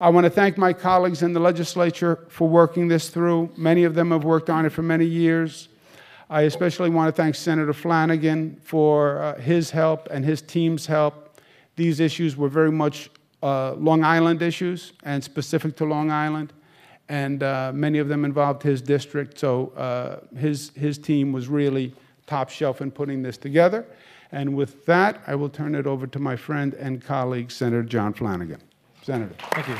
I want to thank my colleagues in the legislature for working this through. Many of them have worked on it for many years. I especially want to thank Senator Flanagan for his help and his team's help. These issues were very much Long Island issues and specific to Long Island, and many of them involved his district, so his team was really top shelf in putting this together. And with that, I will turn it over to my friend and colleague, Senator John Flanagan. Senator. Thank you.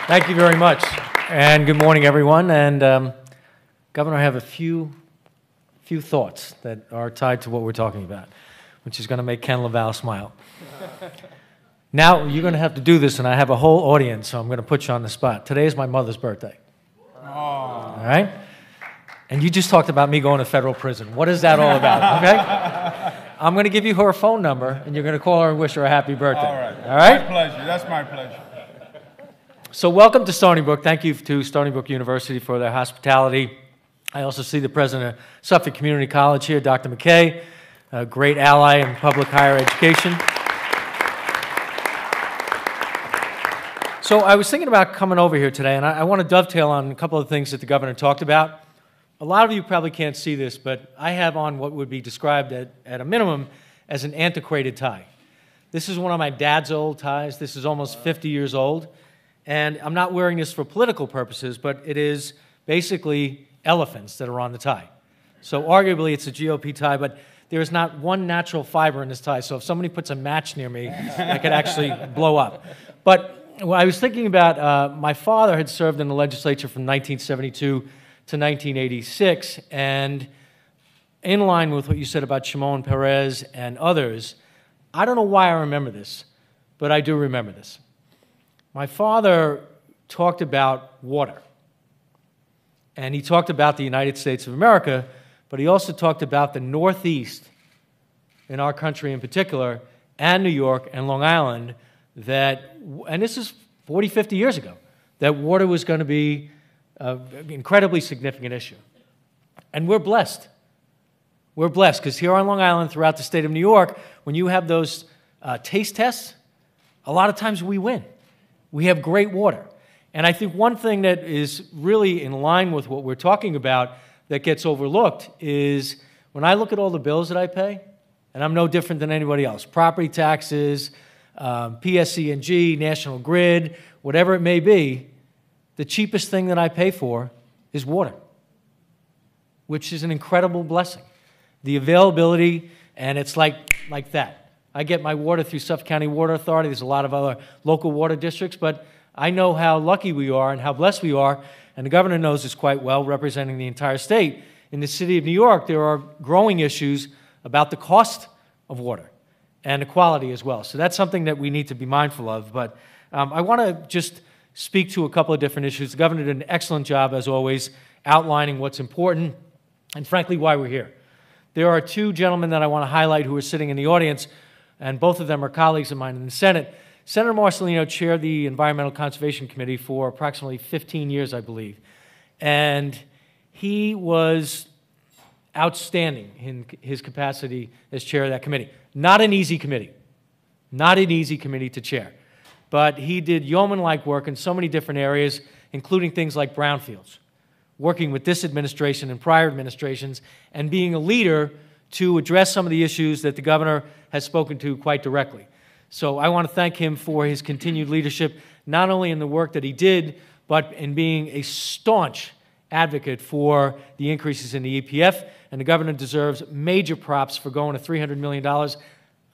Thank you very much, and good morning, everyone. And Governor, I have a few thoughts that are tied to what we're talking about, which is going to make Ken LaValle smile. Now, you're going to have to do this, and I have a whole audience, so I'm going to put you on the spot. Today is my mother's birthday. Oh. All right? And you just talked about me going to federal prison. What is that all about, okay? I'm going to give you her phone number, and you're going to call her and wish her a happy birthday. All right. All right? My pleasure. That's my pleasure. So welcome to Stony Brook. Thank you to Stony Brook University for their hospitality. I also see the president of Suffolk Community College here, Dr. McKay, a great ally in public higher education. So I was thinking about coming over here today, and I want to dovetail on a couple of things that the governor talked about. A lot of you probably can't see this, but I have on what would be described at a minimum as an antiquated tie. This is one of my dad's old ties. This is almost 50 years old. And I'm not wearing this for political purposes, but it is basically elephants that are on the tie. So arguably it's a GOP tie, but there is not one natural fiber in this tie. So if somebody puts a match near me, I could actually blow up. But I was thinking about my father had served in the legislature from 1972 to 1986, and in line with what you said about Shimon Peres and others, I don't know why I remember this, but I do remember this. My father talked about water, and he talked about the United States of America, but he also talked about the Northeast in our country in particular, and New York and Long Island, that, and this is 40, 50 years ago, that water was going to be an incredibly significant issue. And we're blessed. We're blessed, because here on Long Island, throughout the state of New York, when you have those taste tests, a lot of times we win. We have great water. And I think one thing that is really in line with what we're talking about that gets overlooked is when I look at all the bills that I pay, and I'm no different than anybody else, property taxes, PSC&G, National Grid, whatever it may be, the cheapest thing that I pay for is water, which is an incredible blessing. The availability, and it's like that. I get my water through Suffolk County Water Authority. There's a lot of other local water districts, but I know how lucky we are and how blessed we are, and the governor knows this quite well, representing the entire state. In the city of New York, there are growing issues about the cost of water and the quality as well. So that's something that we need to be mindful of. But I want to just speak to a couple of different issues. The governor did an excellent job, as always, outlining what's important and, frankly, why we're here. There are two gentlemen that I want to highlight who are sitting in the audience, and both of them are colleagues of mine in the Senate. Senator Marcellino chaired the Environmental Conservation Committee for approximately 15 years, I believe. And he was outstanding in his capacity as chair of that committee. Not an easy committee. Not an easy committee to chair. But he did yeoman-like work in so many different areas, including things like brownfields, working with this administration and prior administrations, and being a leader to address some of the issues that the governor has spoken to quite directly. So I want to thank him for his continued leadership, not only in the work that he did, but in being a staunch advocate for the increases in the EPF, and the governor deserves major props for going to $300 million.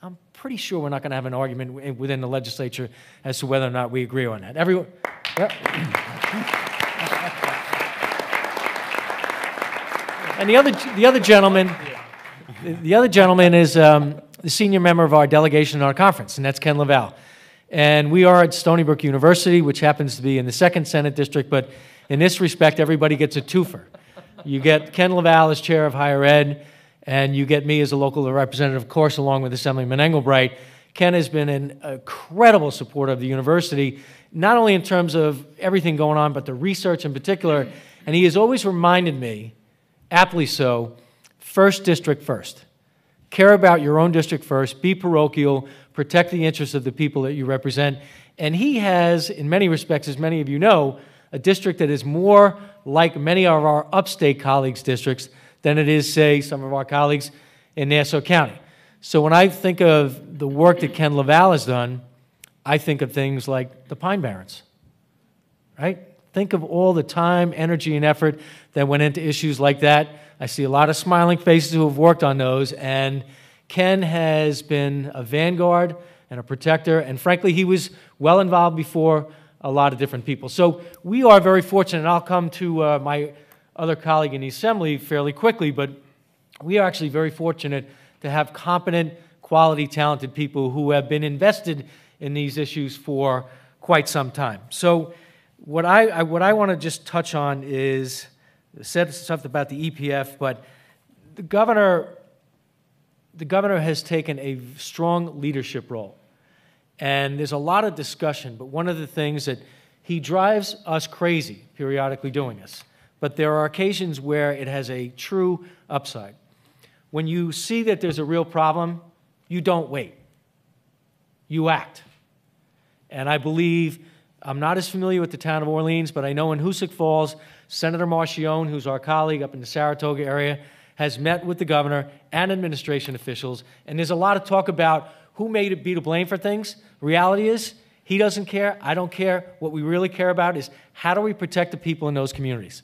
I'm pretty sure we're not going to have an argument within the legislature as to whether or not we agree on that. Everyone? Yep. And the other gentleman is the senior member of our delegation in our conference, and that's Ken LaValle. And we are at Stony Brook University, which happens to be in the 2nd Senate District, but in this respect, everybody gets a twofer. You get Ken LaValle as chair of higher ed, and you get me as a local representative, of course, along with Assemblyman Engelbright. Ken has been an incredible supporter of the university, not only in terms of everything going on, but the research in particular. And he has always reminded me, aptly so, 1st District first. care about your own district first, be parochial, protect the interests of the people that you represent. And he has, in many respects, as many of you know, a district that is more like many of our upstate colleagues' districts than it is, say, some of our colleagues in Nassau County. So when I think of the work that Ken LaValle has done, I think of things like the Pine Barrens, right? Think of all the time, energy, and effort that went into issues like that. I see a lot of smiling faces who have worked on those, and Ken has been a vanguard and a protector, and frankly, he was well involved before a lot of different people. So we are very fortunate, and I'll come to my other colleague in the Assembly fairly quickly, but we are actually very fortunate to have competent, quality, talented people who have been invested in these issues for quite some time. So what I want to just touch on is, said stuff about the EPF, but the governor has taken a strong leadership role. And there's a lot of discussion, but one of the things that he drives us crazy periodically doing this, but there are occasions where it has a true upside. When you see that there's a real problem, you don't wait. You act. And I believe, I'm not as familiar with the town of Orleans, but I know in Hoosick Falls, Senator Marchione, who's our colleague up in the Saratoga area, has met with the governor and administration officials, and there's a lot of talk about who may be to blame for things. Reality is, he doesn't care, I don't care. What we really care about is how do we protect the people in those communities?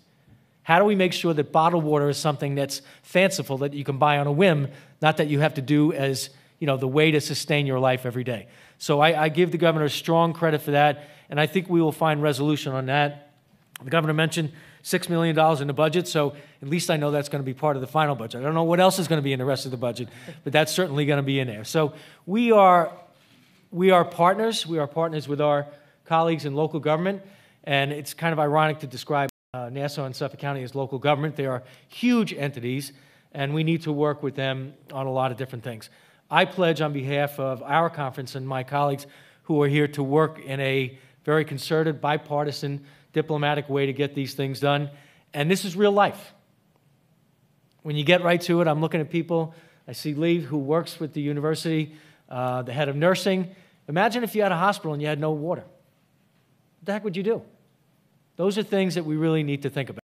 How do we make sure that bottled water is something that's fanciful, that you can buy on a whim, not that you have to do as, you know, the way to sustain your life every day? So I give the governor strong credit for that, and I think we will find resolution on that. The governor mentioned $6 million in the budget, so at least I know that's going to be part of the final budget. I don't know what else is going to be in the rest of the budget, but that's certainly going to be in there. So we are partners. We are partners with our colleagues in local government, and it's kind of ironic to describe Nassau and Suffolk County as local government. They are huge entities, and we need to work with them on a lot of different things. I pledge on behalf of our conference and my colleagues who are here to work in a very concerted, bipartisan, diplomatic way to get these things done. And this is real life. When you get right to it, I'm looking at people. I see Lee, who works with the university, the head of nursing. Imagine if you had a hospital and you had no water. What the heck would you do? Those are things that we really need to think about.